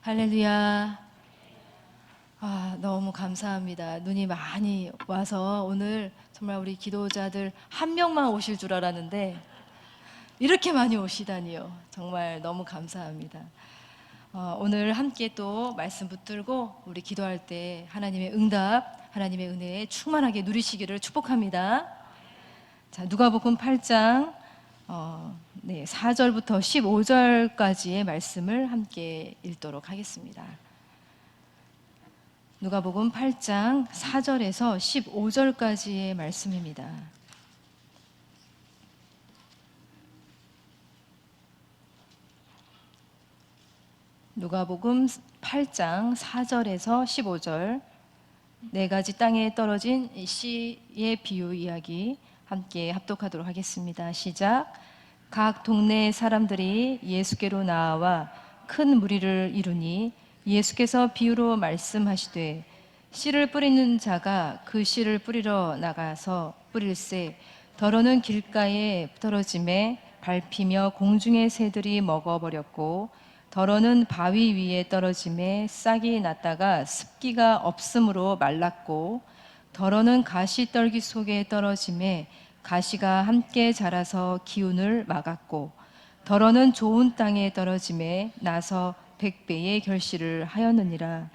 할렐루야. 너무 감사합니다. 눈이 많이 와서 오늘 정말 우리 기도자들 한 명만 오실 줄 알았는데 이렇게 많이 오시다니요. 정말 너무 감사합니다. 오늘 함께 또 말씀 붙들고 우리 기도할 때 하나님의 응답, 하나님의 은혜에 충만하게 누리시기를 축복합니다. 자, 누가복음 8장 4절부터 15절까지의 말씀을 함께 읽도록 하겠습니다. 누가복음 8장 4절에서 15절까지의 말씀입니다. 누가복음 8장 4절에서 15절, 네 가지 땅에 떨어진 씨의 비유 이야기 함께 합독하도록 하겠습니다. 시작. 각 동네 사람들이 예수께로 나와 큰 무리를 이루니 예수께서 비유로 말씀하시되 씨를 뿌리는 자가 그 씨를 뿌리러 나가서 뿌릴새 더러는 길가에 떨어짐에 밟히며 공중의 새들이 먹어버렸고 더러는 바위 위에 떨어짐에 싹이 났다가 습기가 없으므로 말랐고 더러는 가시떨기 속에 떨어짐에 가시가 함께 자라서 기운을 막았고 더러는 좋은 땅에 떨어짐에 나서 100배의 결실을 하였느니라.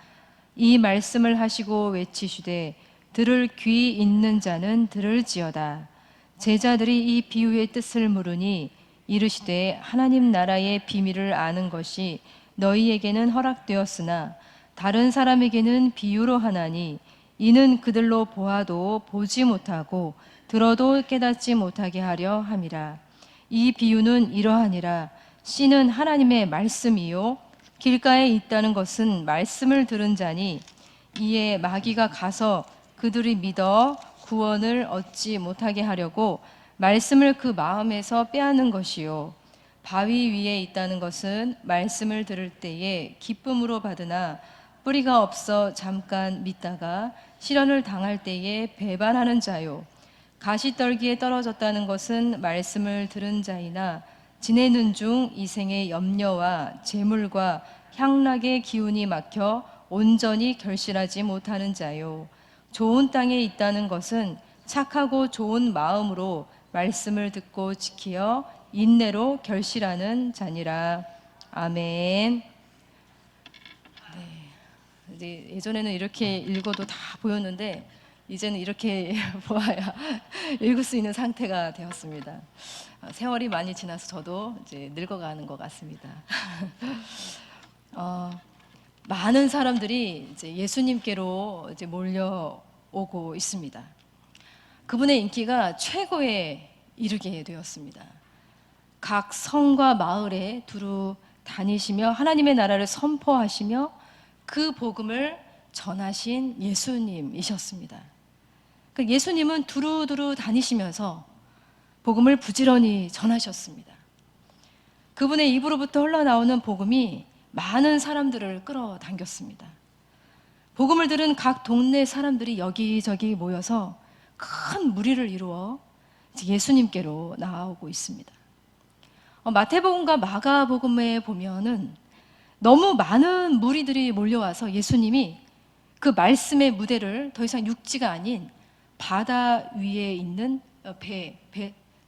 이 말씀을 하시고 외치시되 들을 귀 있는 자는 들을지어다. 제자들이 이 비유의 뜻을 물으니 이르시되 하나님 나라의 비밀을 아는 것이 너희에게는 허락되었으나 다른 사람에게는 비유로 하나니 이는 그들로 보아도 보지 못하고 들어도 깨닫지 못하게 하려 함이라. 이 비유는 이러하니라. 씨는 하나님의 말씀이요 길가에 있다는 것은 말씀을 들은 자니 이에 마귀가 가서 그들이 믿어 구원을 얻지 못하게 하려고 말씀을 그 마음에서 빼앗는 것이요 바위 위에 있다는 것은 말씀을 들을 때에 기쁨으로 받으나 뿌리가 없어 잠깐 믿다가 시련을 당할 때에 배반하는 자요 가시떨기에 떨어졌다는 것은 말씀을 들은 자이나 지내는 중 이 생의 염려와 재물과 향락의 기운이 막혀 온전히 결실하지 못하는 자요 좋은 땅에 있다는 것은 착하고 좋은 마음으로 말씀을 듣고 지키어 인내로 결실하는 자니라. 아멘. 이제 예전에는 이렇게 읽어도 다 보였는데 이제는 이렇게 보아야 읽을 수 있는 상태가 되었습니다. 세월이 많이 지나서 저도 이제 늙어가는 것 같습니다. 많은 사람들이 이제 예수님께로 이제 몰려오고 있습니다. 그분의 인기가 최고에 이르게 되었습니다. 각 성과 마을에 두루 다니시며 하나님의 나라를 선포하시며 그 복음을 전하신 예수님이셨습니다. 그 예수님은 두루두루 다니시면서 복음을 부지런히 전하셨습니다. 그분의 입으로부터 흘러나오는 복음이 많은 사람들을 끌어당겼습니다. 복음을 들은 각 동네 사람들이 여기저기 모여서 큰 무리를 이루어 예수님께로 나아오고 있습니다. 마태복음과 마가복음에 보면은 너무 많은 무리들이 몰려와서 예수님이 그 말씀의 무대를 더 이상 육지가 아닌 바다 위에 있는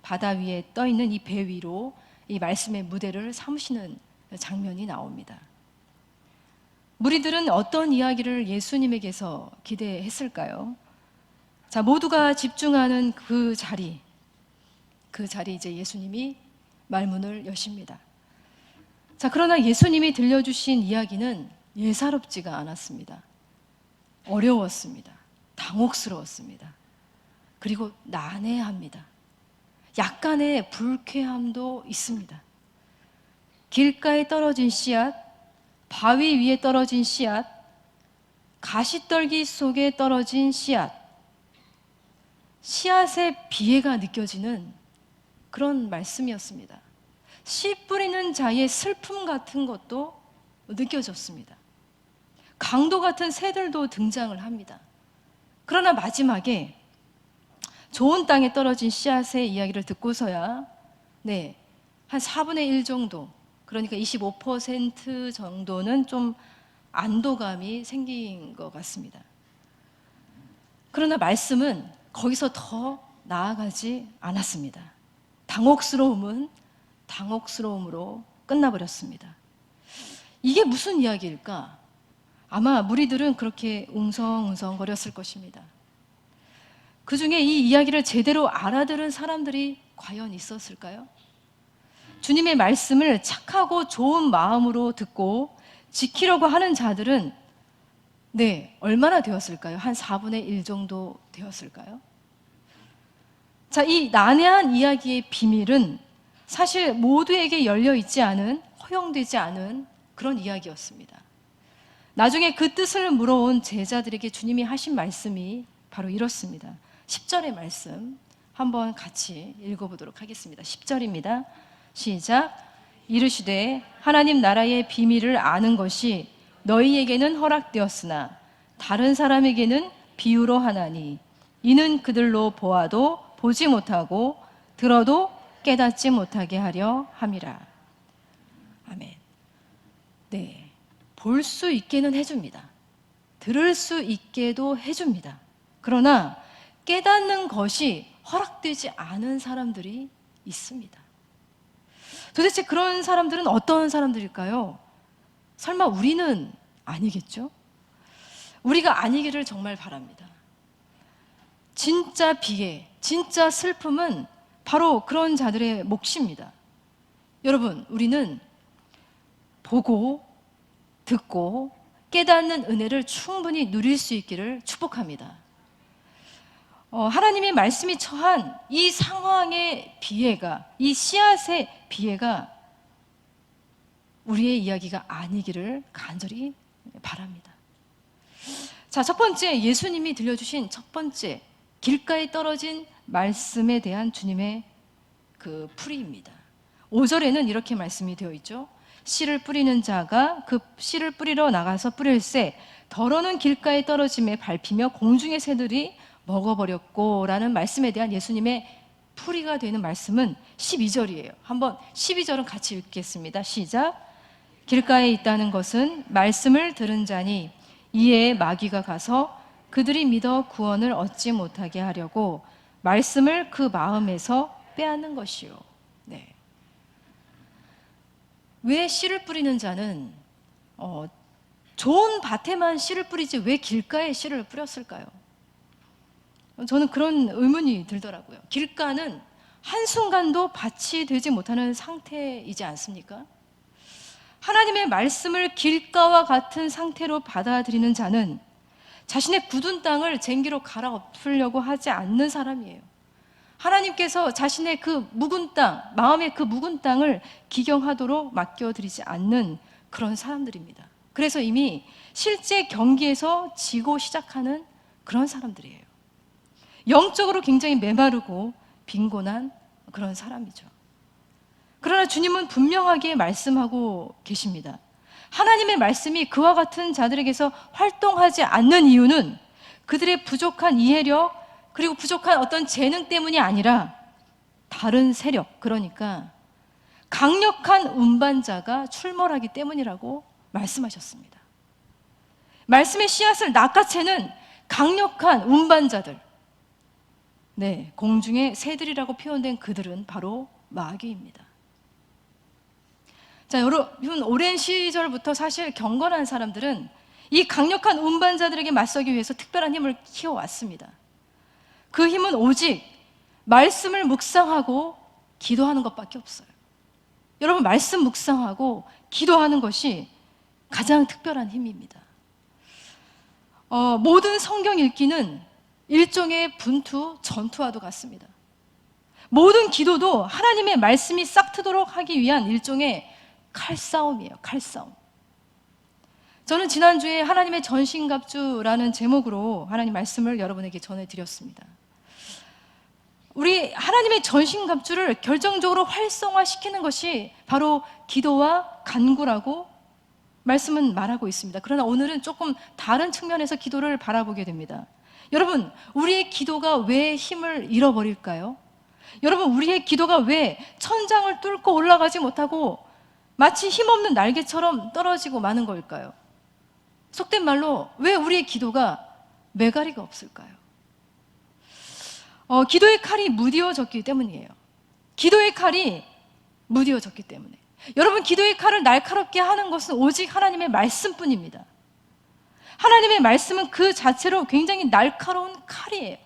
바다 위에 떠 있는 이 배 위로 이 말씀의 무대를 삼으시는 장면이 나옵니다. 무리들은 어떤 이야기를 예수님에게서 기대했을까요? 자, 모두가 집중하는 그 자리 이제 예수님이 말문을 여십니다. 자, 그러나 예수님이 들려주신 이야기는 예사롭지가 않았습니다. 어려웠습니다. 당혹스러웠습니다. 그리고 난해합니다. 약간의 불쾌함도 있습니다. 길가에 떨어진 씨앗, 바위 위에 떨어진 씨앗, 가시떨기 속에 떨어진 씨앗, 씨앗의 비애가 느껴지는 그런 말씀이었습니다. 씨 뿌리는 자의 슬픔 같은 것도 느껴졌습니다. 강도 같은 새들도 등장을 합니다. 그러나 마지막에 좋은 땅에 떨어진 씨앗의 이야기를 듣고서야 한 4분의 1 정도, 그러니까 25% 정도는 좀 안도감이 생긴 것 같습니다. 그러나 말씀은 거기서 더 나아가지 않았습니다. 당혹스러움은 당혹스러움으로 끝나버렸습니다. 이게 무슨 이야기일까? 아마 무리들은 그렇게 웅성웅성거렸을 것입니다. 그 중에 이 이야기를 제대로 알아들은 사람들이 과연 있었을까요? 주님의 말씀을 착하고 좋은 마음으로 듣고 지키려고 하는 자들은 얼마나 되었을까요? 한 4분의 1 정도 되었을까요? 자, 이 난해한 이야기의 비밀은 사실 모두에게 열려 있지 않은, 허용되지 않은 그런 이야기였습니다. 나중에 그 뜻을 물어온 제자들에게 주님이 하신 말씀이 바로 이렇습니다. 10절의 말씀 한번 같이 읽어보도록 하겠습니다. 10절입니다. 시작. 이르시되 하나님 나라의 비밀을 아는 것이 너희에게는 허락되었으나 다른 사람에게는 비유로 하나니 이는 그들로 보아도 보지 못하고 들어도 깨닫지 못하게 하려 함이라. 아멘. 네, 볼 수 있게는 해줍니다. 들을 수 있게도 해줍니다. 그러나 깨닫는 것이 허락되지 않은 사람들이 있습니다. 도대체 그런 사람들은 어떤 사람들일까요? 설마 우리는 아니겠죠? 우리가 아니기를 정말 바랍니다. 진짜 비애, 진짜 슬픔은 바로 그런 자들의 몫입니다. 여러분, 우리는 보고 듣고 깨닫는 은혜를 충분히 누릴 수 있기를 축복합니다. 하나님의 말씀이 처한 이 상황의 비애가, 이 씨앗의 비애가 우리의 이야기가 아니기를 간절히 바랍니다. 자, 첫 번째, 예수님이 들려주신 첫 번째 길가에 떨어진 말씀에 대한 주님의 그 풀이입니다. 5절에는 이렇게 말씀이 되어 있죠. 씨를 뿌리는 자가 그 씨를 뿌리러 나가서 뿌릴새 덜어는 길가에 떨어짐에 밟히며 공중의 새들이 먹어버렸고 라는 말씀에 대한 예수님의 풀이가 되는 말씀은 12절이에요. 한번 12절은 같이 읽겠습니다. 시작. 길가에 있다는 것은 말씀을 들은 자니 이에 마귀가 가서 그들이 믿어 구원을 얻지 못하게 하려고 말씀을 그 마음에서 빼앗는 것이요. 네. 왜 씨를 뿌리는 자는 좋은 밭에만 씨를 뿌리지 왜 길가에 씨를 뿌렸을까요? 저는 그런 의문이 들더라고요. 길가는 한순간도 밭이 되지 못하는 상태이지 않습니까? 하나님의 말씀을 길가와 같은 상태로 받아들이는 자는 자신의 굳은 땅을 쟁기로 갈아엎으려고 하지 않는 사람이에요. 하나님께서 자신의 그 묵은 땅, 마음의 그 묵은 땅을 기경하도록 맡겨드리지 않는 그런 사람들입니다. 그래서 이미 실제 경기에서 지고 시작하는 그런 사람들이에요. 영적으로 굉장히 메마르고 빈곤한 그런 사람이죠. 그러나 주님은 분명하게 말씀하고 계십니다. 하나님의 말씀이 그와 같은 자들에게서 활동하지 않는 이유는 그들의 부족한 이해력 그리고 부족한 어떤 재능 때문이 아니라 다른 세력, 그러니까 강력한 운반자가 출몰하기 때문이라고 말씀하셨습니다. 말씀의 씨앗을 낚아채는 강력한 운반자들, 공중의 새들이라고 표현된 그들은 바로 마귀입니다. 자, 여러분, 오랜 시절부터 사실 경건한 사람들은 이 강력한 운반자들에게 맞서기 위해서 특별한 힘을 키워왔습니다. 그 힘은 오직 말씀을 묵상하고 기도하는 것밖에 없어요. 여러분, 말씀 묵상하고 기도하는 것이 가장 특별한 힘입니다. 모든 성경 읽기는 일종의 분투, 전투와도 같습니다. 모든 기도도 하나님의 말씀이 싹트도록 하기 위한 일종의 칼싸움이에요. 칼싸움. 저는 지난주에 하나님의 전신갑주라는 제목으로 하나님 말씀을 여러분에게 전해드렸습니다. 우리 하나님의 전신갑주를 결정적으로 활성화시키는 것이 바로 기도와 간구라고 말씀은 말하고 있습니다. 그러나 오늘은 조금 다른 측면에서 기도를 바라보게 됩니다. 여러분, 우리의 기도가 왜 힘을 잃어버릴까요? 여러분, 우리의 기도가 왜 천장을 뚫고 올라가지 못하고 마치 힘없는 날개처럼 떨어지고 마는 걸까요? 속된 말로 왜 우리의 기도가 매가리가 없을까요? 기도의 칼이 무디어졌기 때문이에요. 기도의 칼이 무디어졌기 때문에. 여러분, 기도의 칼을 날카롭게 하는 것은 오직 하나님의 말씀뿐입니다. 하나님의 말씀은 그 자체로 굉장히 날카로운 칼이에요.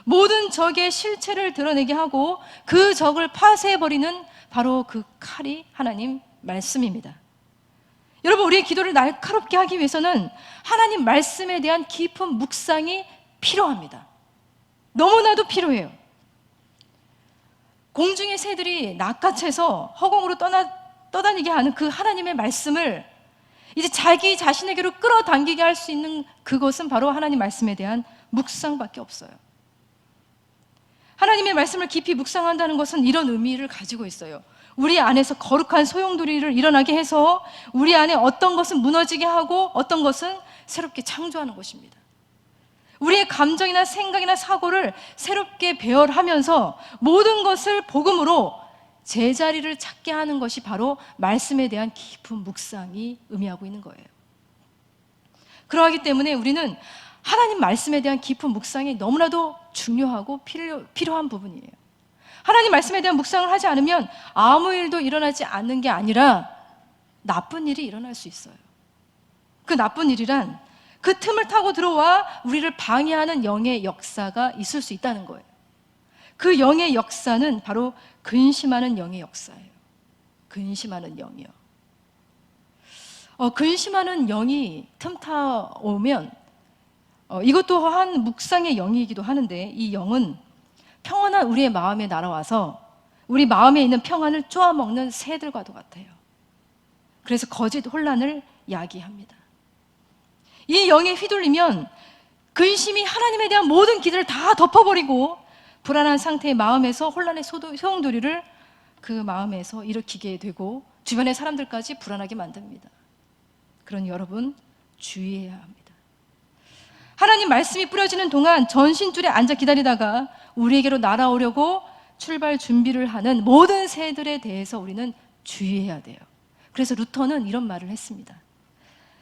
모든 적의 실체를 드러내게 하고 그 적을 파쇄해버리는 바로 그 칼이 하나님 말씀입니다. 여러분, 우리의 기도를 날카롭게 하기 위해서는 하나님 말씀에 대한 깊은 묵상이 필요합니다. 너무나도 필요해요. 공중의 새들이 낚아채서 허공으로 떠다니게 하는 그 하나님의 말씀을 이제 자기 자신에게로 끌어당기게 할 수 있는 그것은 바로 하나님 말씀에 대한 묵상밖에 없어요. 하나님의 말씀을 깊이 묵상한다는 것은 이런 의미를 가지고 있어요. 우리 안에서 거룩한 소용돌이를 일어나게 해서 우리 안에 어떤 것은 무너지게 하고 어떤 것은 새롭게 창조하는 것입니다. 우리의 감정이나 생각이나 사고를 새롭게 배열하면서 모든 것을 복음으로 제자리를 찾게 하는 것이 바로 말씀에 대한 깊은 묵상이 의미하고 있는 거예요. 그러하기 때문에 우리는 하나님 말씀에 대한 깊은 묵상이 너무나도 중요하고 필요한 부분이에요. 하나님 말씀에 대한 묵상을 하지 않으면 아무 일도 일어나지 않는 게 아니라 나쁜 일이 일어날 수 있어요. 그 나쁜 일이란 그 틈을 타고 들어와 우리를 방해하는 영의 역사가 있을 수 있다는 거예요. 그 영의 역사는 바로 근심하는 영의 역사예요. 근심하는 영이요. 근심하는 영이 틈타 오면 이것도 한 묵상의 영이기도 하는데, 이 영은 평안한 우리의 마음에 날아와서 우리 마음에 있는 평안을 쪼아먹는 새들과도 같아요. 그래서 거짓 혼란을 야기합니다. 이 영에 휘둘리면 근심이 하나님에 대한 모든 기대를 다 덮어버리고 불안한 상태의 마음에서 혼란의 소용돌이를 그 마음에서 일으키게 되고 주변의 사람들까지 불안하게 만듭니다. 그러니 여러분, 주의해야 합니다. 하나님 말씀이 뿌려지는 동안 전신줄에 앉아 기다리다가 우리에게로 날아오려고 출발 준비를 하는 모든 새들에 대해서 우리는 주의해야 돼요. 그래서 루터는 이런 말을 했습니다.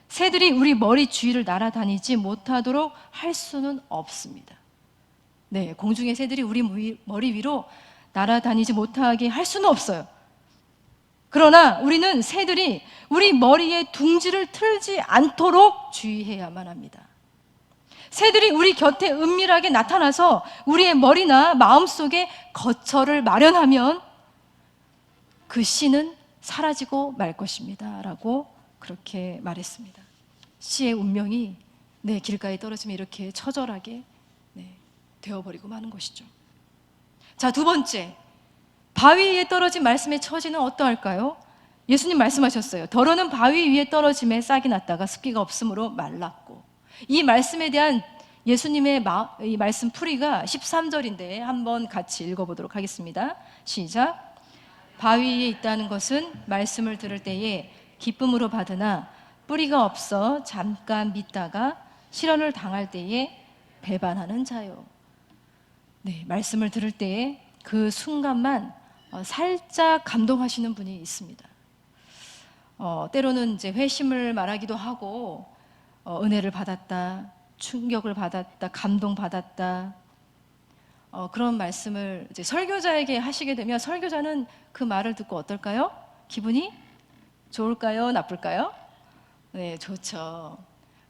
새들이 우리 머리 주위를 날아다니지 못하도록 할 수는 없습니다. 네, 공중의 새들이 우리 머리 위로 날아다니지 못하게 할 수는 없어요. 그러나 우리는 새들이 우리 머리에 둥지를 틀지 않도록 주의해야만 합니다. 새들이 우리 곁에 은밀하게 나타나서 우리의 머리나 마음속에 거처를 마련하면 그 씨는 사라지고 말 것입니다 라고 그렇게 말했습니다. 씨의 운명이 길가에 떨어지면 이렇게 처절하게 되어버리고 마는 것이죠. 자, 두 번째, 바위 위에 떨어진 말씀의 처지는 어떠할까요? 예수님 말씀하셨어요. 더러는 바위 위에 떨어짐에 싹이 났다가 습기가 없으므로 말랐고. 이 말씀에 대한 예수님의 이 말씀 풀이가 13절인데 한번 같이 읽어보도록 하겠습니다. 시작. 바위 위에 있다는 것은 말씀을 들을 때에 기쁨으로 받으나 뿌리가 없어 잠깐 믿다가 시련을 당할 때에 배반하는 자요. 네, 말씀을 들을 때에 그 순간만 살짝 감동하시는 분이 있습니다. 때로는 이제 회심을 말하기도 하고 은혜를 받았다, 충격을 받았다, 감동받았다, 그런 말씀을 이제 설교자에게 하시게 되면 설교자는 그 말을 듣고 어떨까요? 기분이 좋을까요? 나쁠까요? 네, 좋죠.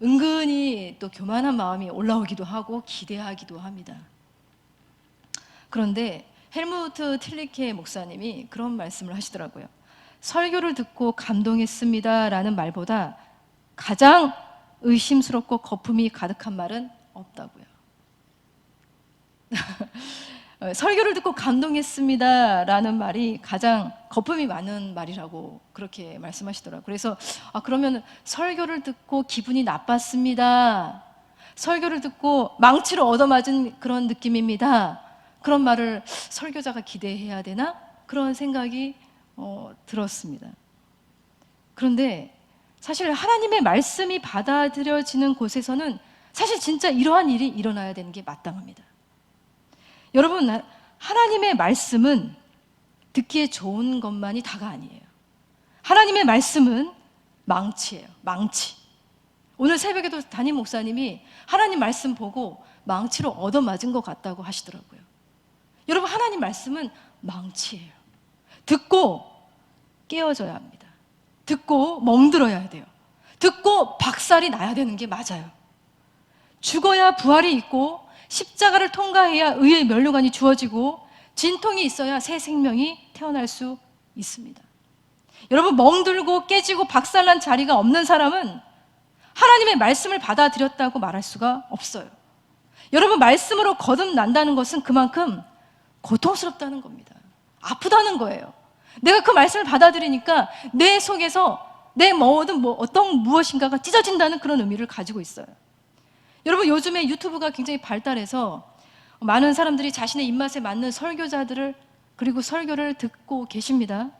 은근히 또 교만한 마음이 올라오기도 하고 기대하기도 합니다. 그런데 헬무트 틸리케 목사님이 그런 말씀을 하시더라고요. 설교를 듣고 감동했습니다 라는 말보다 가장 의심스럽고 거품이 가득한 말은 없다고요. 설교를 듣고 감동했습니다 라는 말이 가장 거품이 많은 말이라고 그렇게 말씀하시더라고요. 그래서 그러면 설교를 듣고 기분이 나빴습니다, 설교를 듣고 망치로 얻어맞은 그런 느낌입니다, 그런 말을 설교자가 기대해야 되나? 그런 생각이 들었습니다. 그런데 사실 하나님의 말씀이 받아들여지는 곳에서는 사실 진짜 이러한 일이 일어나야 되는 게 마땅합니다. 여러분, 하나님의 말씀은 듣기에 좋은 것만이 다가 아니에요. 하나님의 말씀은 망치예요. 망치. 오늘 새벽에도 담임 목사님이 하나님 말씀 보고 망치로 얻어맞은 것 같다고 하시더라고요. 여러분, 하나님 말씀은 망치예요. 듣고 깨어져야 합니다. 듣고 멍들어야 돼요. 듣고 박살이 나야 되는 게 맞아요. 죽어야 부활이 있고 십자가를 통과해야 의의 면류관이 주어지고 진통이 있어야 새 생명이 태어날 수 있습니다. 여러분, 멍들고 깨지고 박살난 자리가 없는 사람은 하나님의 말씀을 받아들였다고 말할 수가 없어요. 여러분, 말씀으로 거듭난다는 것은 그만큼 고통스럽다는 겁니다. 아프다는 거예요. 내가 그 말씀을 받아들이니까 내 속에서 내 모든 어떤 무엇인가가 찢어진다는 그런 의미를 가지고 있어요. 여러분, 요즘에 유튜브가 굉장히 발달해서 많은 사람들이 자신의 입맛에 맞는 설교자들을 그리고 설교를 듣고 계십니다.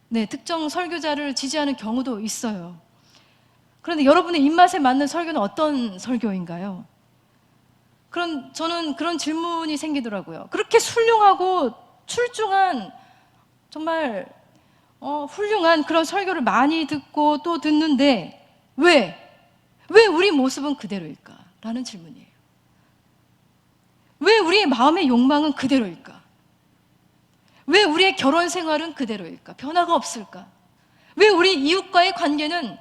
네, 특정 설교자를 지지하는 경우도 있어요. 그런데 여러분의 입맛에 맞는 설교는 어떤 설교인가요? 저는 그런 질문이 생기더라고요. 그렇게 훌륭하고 출중한 정말 훌륭한 그런 설교를 많이 듣고 또 듣는데 왜 우리 모습은 그대로일까? 라는 질문이에요. 왜 우리의 마음의 욕망은 그대로일까? 왜 우리의 결혼 생활은 그대로일까? 변화가 없을까? 왜 우리 이웃과의 관계는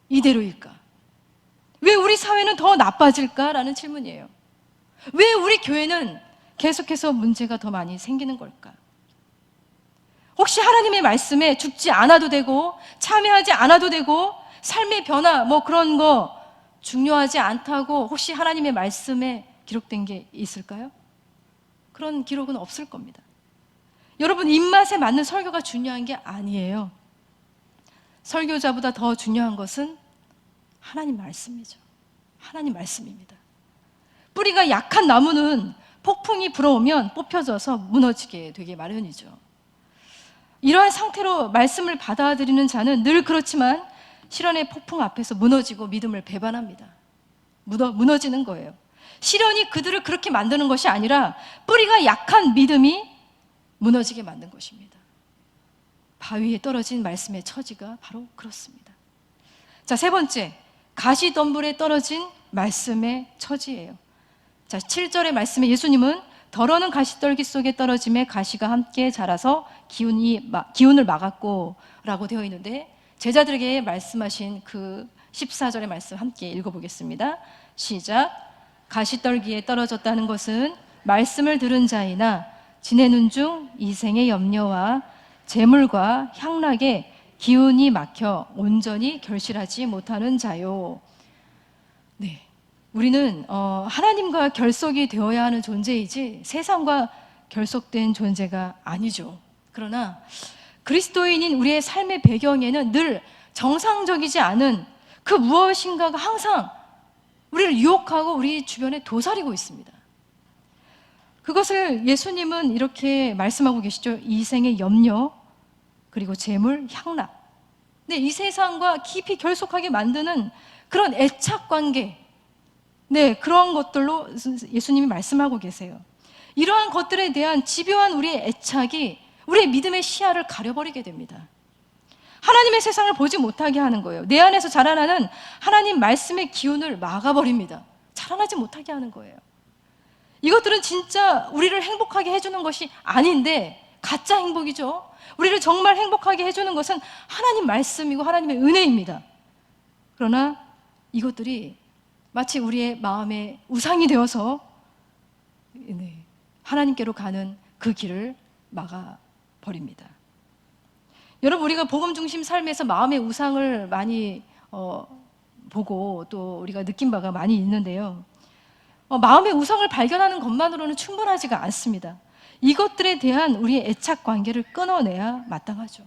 이대로일까? 왜 우리 사회는 더 나빠질까? 라는 질문이에요. 왜 우리 교회는 계속해서 문제가 더 많이 생기는 걸까? 혹시 하나님의 말씀에 죽지 않아도 되고 참여하지 않아도 되고 삶의 변화 그런 거 중요하지 않다고 혹시 하나님의 말씀에 기록된 게 있을까요? 그런 기록은 없을 겁니다. 여러분, 입맛에 맞는 설교가 중요한 게 아니에요. 설교자보다 더 중요한 것은 하나님 말씀이죠. 하나님 말씀입니다. 뿌리가 약한 나무는 폭풍이 불어오면 뽑혀져서 무너지게 되기 마련이죠. 이러한 상태로 말씀을 받아들이는 자는 늘 그렇지만 시련의 폭풍 앞에서 무너지고 믿음을 배반합니다. 무너지는 거예요. 시련이 그들을 그렇게 만드는 것이 아니라 뿌리가 약한 믿음이 무너지게 만든 것입니다. 바위에 떨어진 말씀의 처지가 바로 그렇습니다. 자, 세 번째, 가시덤불에 떨어진 말씀의 처지예요. 자, 7절의 말씀에 예수님은 더러는 가시떨기 속에 떨어짐에 가시가 함께 자라서 기운을 막았고 라고 되어 있는데, 제자들에게 말씀하신 그 14절의 말씀 함께 읽어보겠습니다. 시작. 가시떨기에 떨어졌다는 것은 말씀을 들은 자이나 지내는 중 이생의 염려와 재물과 향락에 기운이 막혀 온전히 결실하지 못하는 자요. 네, 우리는 하나님과 결속이 되어야 하는 존재이지 세상과 결속된 존재가 아니죠. 그러나 그리스도인인 우리의 삶의 배경에는 늘 정상적이지 않은 그 무엇인가가 항상 우리를 유혹하고 우리 주변에 도사리고 있습니다. 그것을 예수님은 이렇게 말씀하고 계시죠. 이생의 염려, 그리고 재물, 향락. 네, 이 세상과 깊이 결속하게 만드는 그런 애착관계, 네, 그런 것들로 예수님이 말씀하고 계세요. 이러한 것들에 대한 집요한 우리의 애착이 우리의 믿음의 시야를 가려버리게 됩니다. 하나님의 세상을 보지 못하게 하는 거예요. 내 안에서 자라나는 하나님 말씀의 기운을 막아버립니다. 자라나지 못하게 하는 거예요. 이것들은 진짜 우리를 행복하게 해주는 것이 아닌데 가짜 행복이죠. 우리를 정말 행복하게 해주는 것은 하나님 말씀이고 하나님의 은혜입니다. 그러나 이것들이 마치 우리의 마음의 우상이 되어서 하나님께로 가는 그 길을 막아버립니다. 여러분, 우리가 복음 중심 삶에서 마음의 우상을 많이 보고 또 우리가 느낀 바가 많이 있는데요. 마음의 우상을 발견하는 것만으로는 충분하지가 않습니다. 이것들에 대한 우리의 애착 관계를 끊어내야 마땅하죠.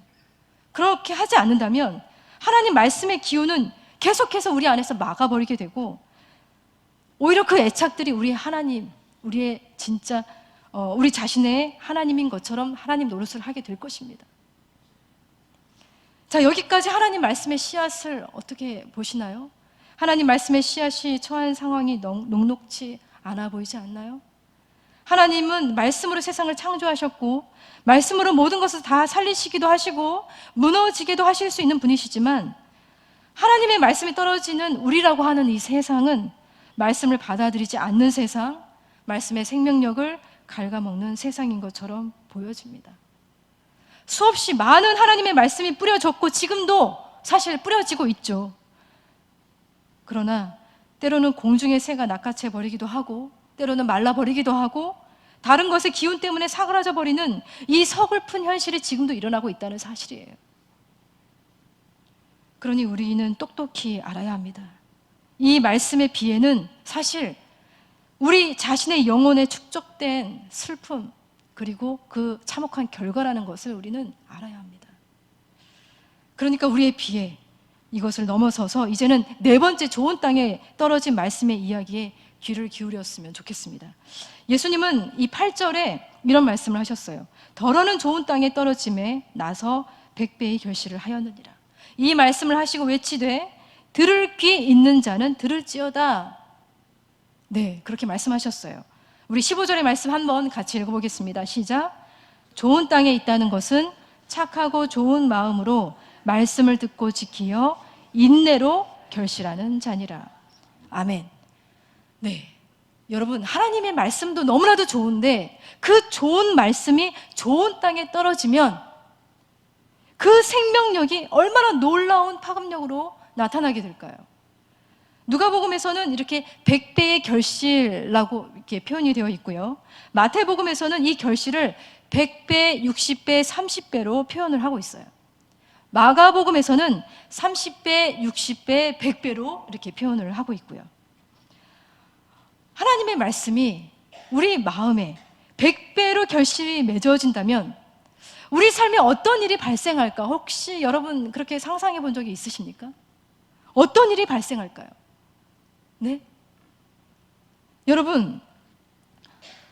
그렇게 하지 않는다면 하나님 말씀의 기운은 계속해서 우리 안에서 막아버리게 되고 오히려 그 애착들이 우리의 하나님, 우리의 진짜 우리 자신의 하나님인 것처럼 하나님 노릇을 하게 될 것입니다. 자, 여기까지 하나님 말씀의 씨앗을 어떻게 보시나요? 하나님 말씀의 씨앗이 처한 상황이 녹록치 않아 보이지 않나요? 하나님은 말씀으로 세상을 창조하셨고 말씀으로 모든 것을 다 살리시기도 하시고 무너지게도 하실 수 있는 분이시지만, 하나님의 말씀이 떨어지는 우리라고 하는 이 세상은 말씀을 받아들이지 않는 세상, 말씀의 생명력을 갉아먹는 세상인 것처럼 보여집니다. 수없이 많은 하나님의 말씀이 뿌려졌고 지금도 사실 뿌려지고 있죠. 그러나 때로는 공중의 새가 낚아채 버리기도 하고 때로는 말라버리기도 하고 다른 것의 기운 때문에 사그라져 버리는 이 서글픈 현실이 지금도 일어나고 있다는 사실이에요. 그러니 우리는 똑똑히 알아야 합니다. 이 말씀의 비에는 사실 우리 자신의 영혼에 축적된 슬픔, 그리고 그 참혹한 결과라는 것을 우리는 알아야 합니다. 그러니까 우리의 비에 이것을 넘어서서 이제는 네 번째 좋은 땅에 떨어진 말씀의 이야기에 귀를 기울였으면 좋겠습니다. 예수님은 이 8절에 이런 말씀을 하셨어요. 더러는 좋은 땅에 떨어짐에 나서 100배의 결실을 하였느니라. 이 말씀을 하시고 외치되 들을 귀 있는 자는 들을지어다. 네, 그렇게 말씀하셨어요. 우리 15절의 말씀 한번 같이 읽어보겠습니다. 시작. 좋은 땅에 있다는 것은 착하고 좋은 마음으로 말씀을 듣고 지키어 인내로 결실하는 자니라. 아멘. 네, 여러분, 하나님의 말씀도 너무나도 좋은데 그 좋은 말씀이 좋은 땅에 떨어지면 그 생명력이 얼마나 놀라운 파급력으로 나타나게 될까요? 누가복음에서는 이렇게 100배의 결실이라고 이렇게 표현이 되어 있고요. 마태복음에서는 이 결실을 100배, 60배, 30배로 표현을 하고 있어요. 마가복음에서는 30배, 60배, 100배로 이렇게 표현을 하고 있고요. 하나님의 말씀이 우리 마음에 100배로 결실이 맺어진다면 우리 삶에 어떤 일이 발생할까? 혹시 여러분 그렇게 상상해 본 적이 있으십니까? 어떤 일이 발생할까요? 네? 여러분,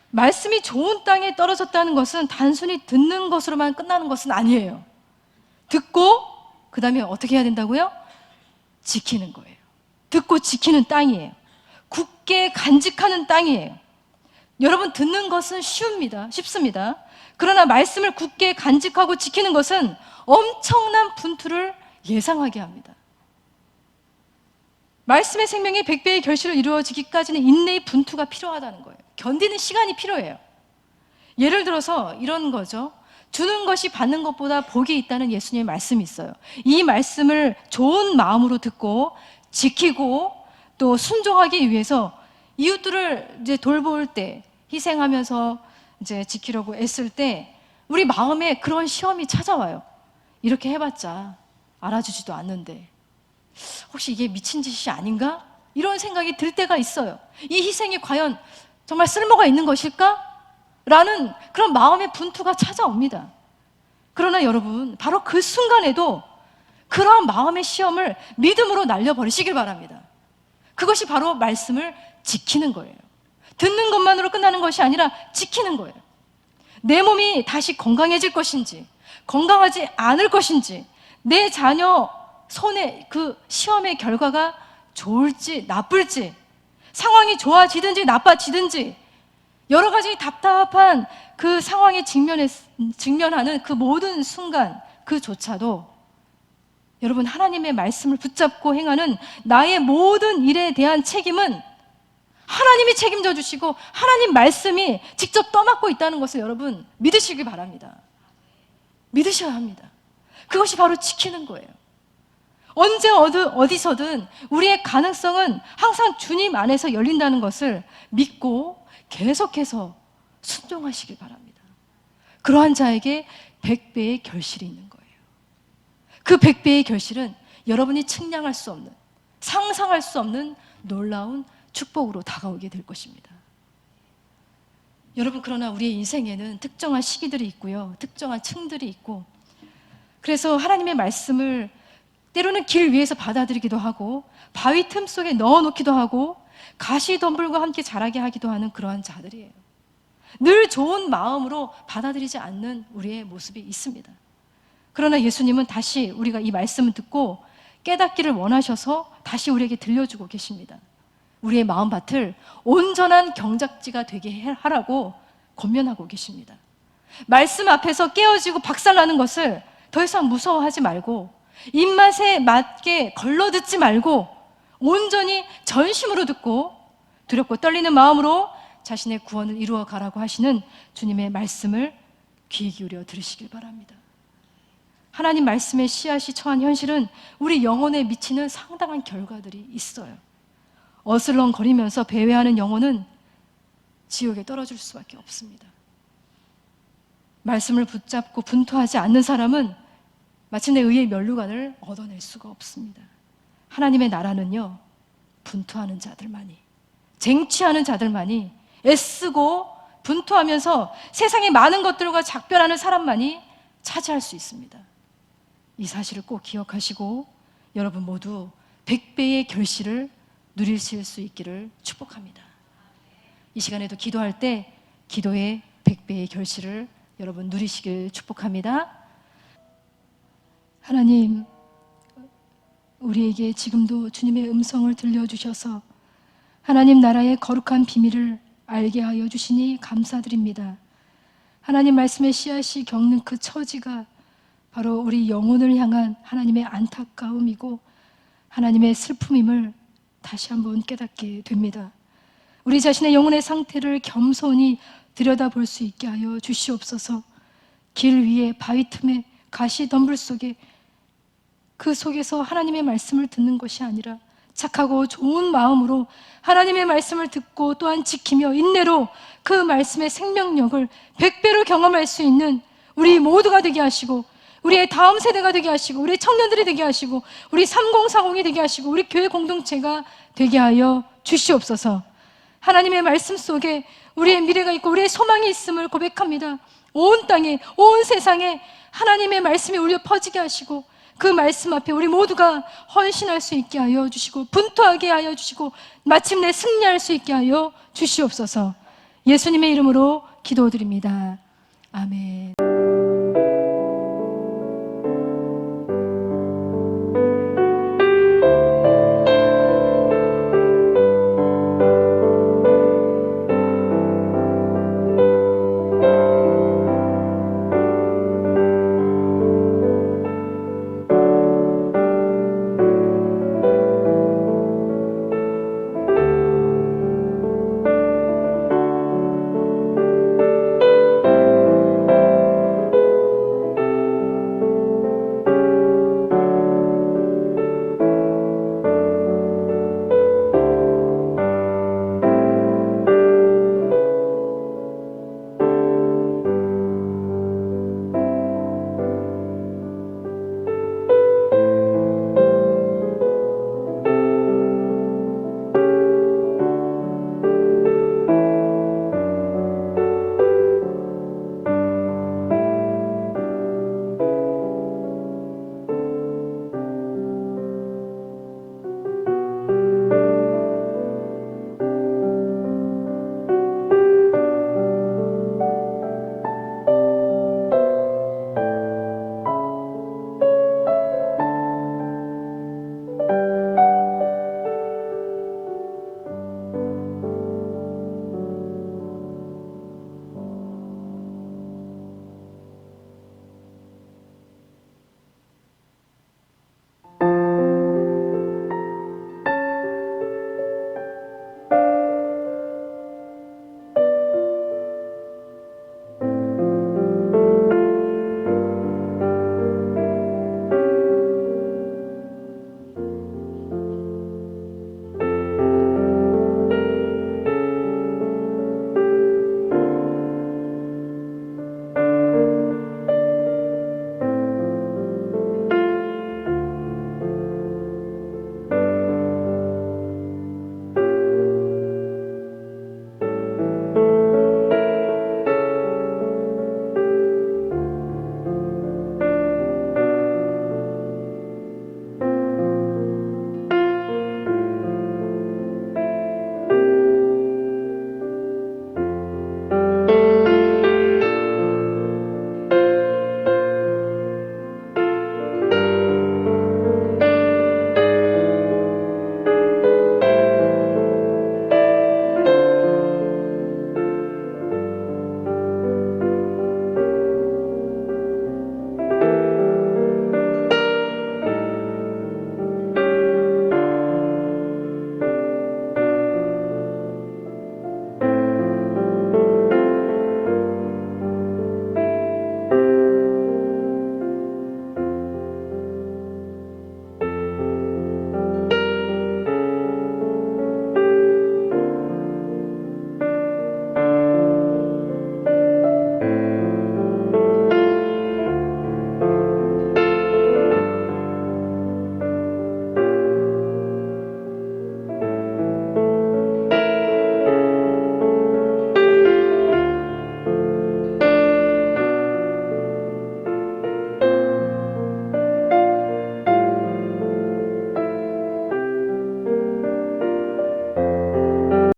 말씀이 좋은 땅에 떨어졌다는 것은 단순히 듣는 것으로만 끝나는 것은 아니에요. 듣고 그 다음에 어떻게 해야 된다고요? 지키는 거예요. 듣고 지키는 땅이에요. 굳게 간직하는 땅이에요. 여러분, 듣는 것은 쉽습니다. 그러나 말씀을 굳게 간직하고 지키는 것은 엄청난 분투를 예상하게 합니다. 말씀의 생명이 100배의 결실로 이루어지기까지는 인내의 분투가 필요하다는 거예요. 견디는 시간이 필요해요. 예를 들어서 이런 거죠. 주는 것이 받는 것보다 복이 있다는 예수님의 말씀이 있어요. 이 말씀을 좋은 마음으로 듣고 지키고 또 순종하기 위해서 이웃들을 이제 돌볼 때, 희생하면서 이제 지키려고 애쓸 때 우리 마음에 그런 시험이 찾아와요. 이렇게 해봤자 알아주지도 않는데 혹시 이게 미친 짓이 아닌가? 이런 생각이 들 때가 있어요. 이 희생이 과연 정말 쓸모가 있는 것일까? 라는 그런 마음의 분투가 찾아옵니다. 그러나 여러분, 바로 그 순간에도 그런 마음의 시험을 믿음으로 날려버리시길 바랍니다. 그것이 바로 말씀을 지키는 거예요. 듣는 것만으로 끝나는 것이 아니라 지키는 거예요. 내 몸이 다시 건강해질 것인지 건강하지 않을 것인지, 내 자녀 손에 그 시험의 결과가 좋을지 나쁠지, 상황이 좋아지든지 나빠지든지 여러 가지 답답한 그 상황에 직면하는 그 모든 순간 그조차도 여러분, 하나님의 말씀을 붙잡고 행하는 나의 모든 일에 대한 책임은 하나님이 책임져 주시고 하나님 말씀이 직접 떠맡고 있다는 것을 여러분 믿으시기 바랍니다. 믿으셔야 합니다. 그것이 바로 지키는 거예요. 언제 어디서든 우리의 가능성은 항상 주님 안에서 열린다는 것을 믿고 계속해서 순종하시길 바랍니다. 그러한 자에게 100배의 결실이 있는 거예요. 그 100배의 결실은 여러분이 측량할 수 없는, 상상할 수 없는 놀라운 축복으로 다가오게 될 것입니다. 여러분, 그러나 우리의 인생에는 특정한 시기들이 있고요, 특정한 층들이 있고, 그래서 하나님의 말씀을 때로는 길 위에서 받아들이기도 하고 바위 틈 속에 넣어놓기도 하고 가시덤불과 함께 자라게 하기도 하는 그러한 자들이에요. 늘 좋은 마음으로 받아들이지 않는 우리의 모습이 있습니다. 그러나 예수님은 다시 우리가 이 말씀을 듣고 깨닫기를 원하셔서 다시 우리에게 들려주고 계십니다. 우리의 마음밭을 온전한 경작지가 되게 하라고 권면하고 계십니다. 말씀 앞에서 깨어지고 박살나는 것을 더 이상 무서워하지 말고 입맛에 맞게 걸러듣지 말고 온전히 전심으로 듣고 두렵고 떨리는 마음으로 자신의 구원을 이루어 가라고 하시는 주님의 말씀을 귀 기울여 들으시길 바랍니다. 하나님 말씀의 씨앗이 처한 현실은 우리 영혼에 미치는 상당한 결과들이 있어요. 어슬렁거리면서 배회하는 영혼은 지옥에 떨어질 수밖에 없습니다. 말씀을 붙잡고 분투하지 않는 사람은 마침내 의의 면류관을 얻어낼 수가 없습니다. 하나님의 나라는요, 분투하는 자들만이, 쟁취하는 자들만이, 애쓰고 분투하면서 세상의 많은 것들과 작별하는 사람만이 차지할 수 있습니다. 이 사실을 꼭 기억하시고 여러분 모두 100배의 결실을 누리실 수 있기를 축복합니다. 이 시간에도 기도할 때 기도의 100배의 결실을 여러분 누리시길 축복합니다. 하나님, 우리에게 지금도 주님의 음성을 들려주셔서 하나님 나라의 거룩한 비밀을 알게 하여 주시니 감사드립니다. 하나님 말씀의 씨앗이 겪는 그 처지가 바로 우리 영혼을 향한 하나님의 안타까움이고 하나님의 슬픔임을 다시 한번 깨닫게 됩니다. 우리 자신의 영혼의 상태를 겸손히 들여다볼 수 있게 하여 주시옵소서. 길 위에 바위 틈에 가시 덤불 속에 그 속에서 하나님의 말씀을 듣는 것이 아니라 착하고 좋은 마음으로 하나님의 말씀을 듣고 또한 지키며 인내로 그 말씀의 생명력을 100배로 경험할 수 있는 우리 모두가 되게 하시고 우리의 다음 세대가 되게 하시고 우리 청년들이 되게 하시고 우리 3040이 되게 하시고 우리 교회 공동체가 되게 하여 주시옵소서. 하나님의 말씀 속에 우리의 미래가 있고 우리의 소망이 있음을 고백합니다. 온 땅에 온 세상에 하나님의 말씀이 울려 퍼지게 하시고 그 말씀 앞에 우리 모두가 헌신할 수 있게 하여 주시고 분투하게 하여 주시고 마침내 승리할 수 있게 하여 주시옵소서. 예수님의 이름으로 기도드립니다. 아멘.